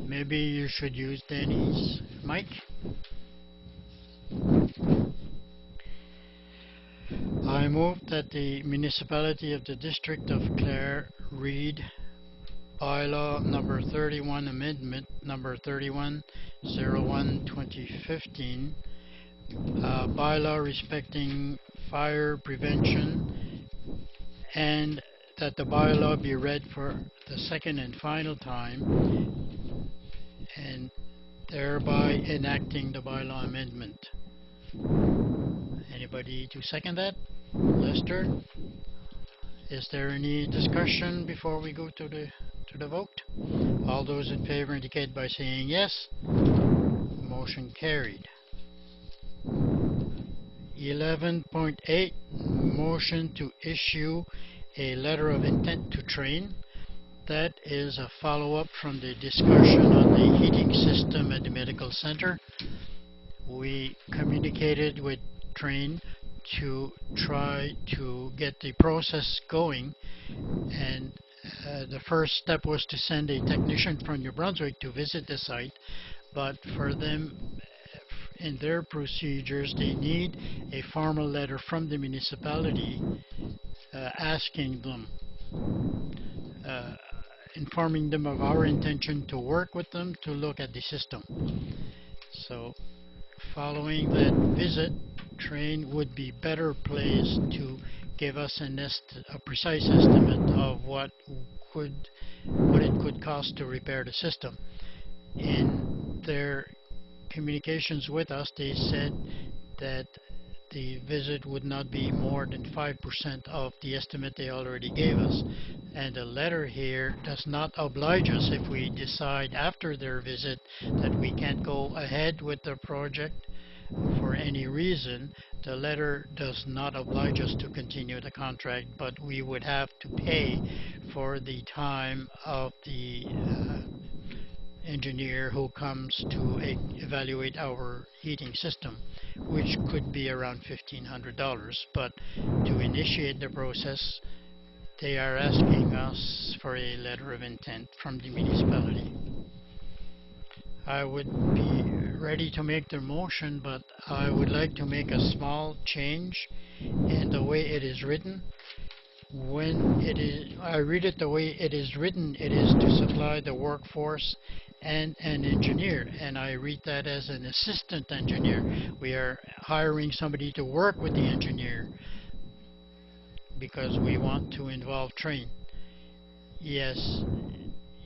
Maybe you should use Danny's mic. I move that the municipality of the District of Clare read bylaw number 31, amendment number 3101/2015, bylaw respecting fire prevention, and that the bylaw be read for the second and final time, and thereby enacting the bylaw amendment. Anybody to second that? Lester? Is there any discussion before we go to the vote? All those in favor indicate by saying yes. Motion carried. 11.8, motion to issue a letter of intent to train. That is a follow-up from the discussion on the heating system at the medical center. We communicated with Train to try to get the process going, and the first step was to send a technician from New Brunswick to visit the site, but for them, in their procedures, they need a formal letter from the municipality asking them, informing them of our intention to work with them to look at the system. So following that visit, Train would be better placed to give us a precise estimate of what it could cost to repair the system. In their communications with us, they said that the visit would not be more than 5% of the estimate they already gave us. And the letter here does not oblige us if we decide after their visit that we can't go ahead with the project for any reason. The letter does not oblige us to continue the contract, but we would have to pay for the time of the engineer who comes to evaluate our heating system, which could be around $1,500. But to initiate the process, they are asking us for a letter of intent from the municipality. I would be ready to make the motion, but I would like to make a small change in the way it is written. When I read it the way it is written, it is to supply the workforce and an engineer, and I read that as an assistant engineer. We are hiring somebody to work with the engineer because we want to involve Train. Yes,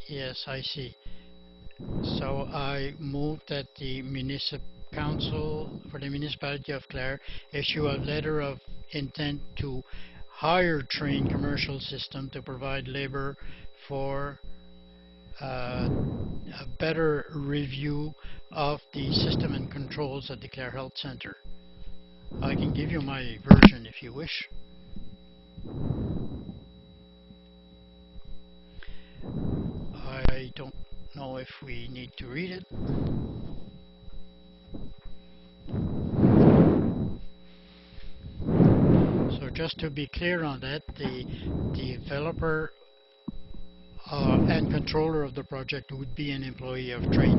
yes, I see. So I move that the council for the municipality of Clare issue a letter of intent to hire Train Commercial System to provide labor for a better review of the system and controls at the Clare Health Center. I can give you my version if you wish. I don't know if we need to read it. So just to be clear on that, the developer and controller of the project would be an employee of trade.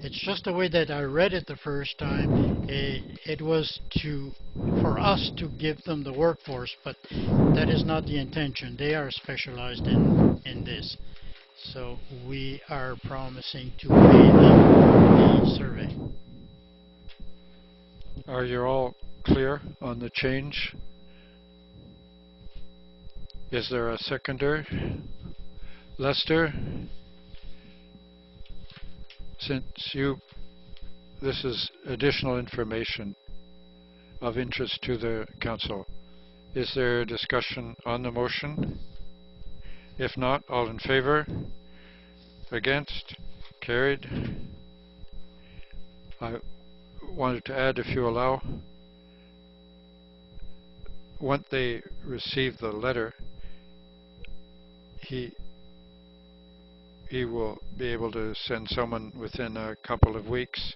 It's just the way that I read it the first time. It was for us to give them the workforce, but that is not the intention. They are specialized in this. So we are promising to pay them the survey. Are you all clear on the change? Is there a seconder? Lester, since this is additional information of interest to the council, is there discussion on the motion? If not, all in favor? Against? Carried. I wanted to add, if you allow, once they receive the letter, he will be able to send someone within a couple of weeks,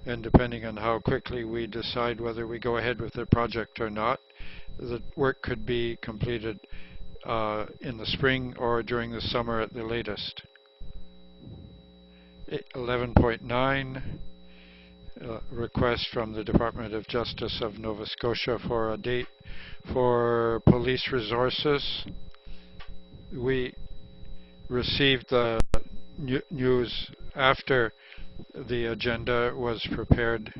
and depending on how quickly we decide whether we go ahead with the project or not, the work could be completed in the spring or during the summer at the latest. 11.9, request from the Department of Justice of Nova Scotia for a date for police resources. We received the news after the agenda was prepared.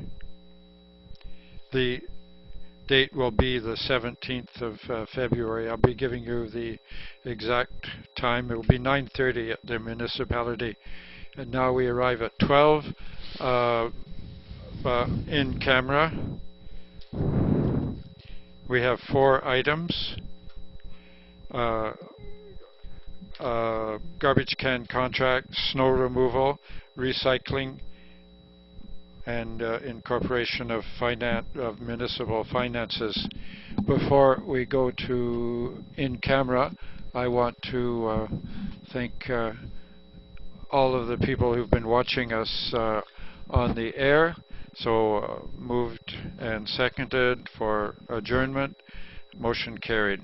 The date will be the 17th of February. I'll be giving you the exact time. It will be 9:30 at the municipality. And now we arrive at 12 in camera. We have 4 items. Garbage can contract, snow removal, recycling, and incorporation of municipal finances. Before we go to in camera, I want to thank all of the people who've been watching us on the air. So moved and seconded for adjournment. Motion carried.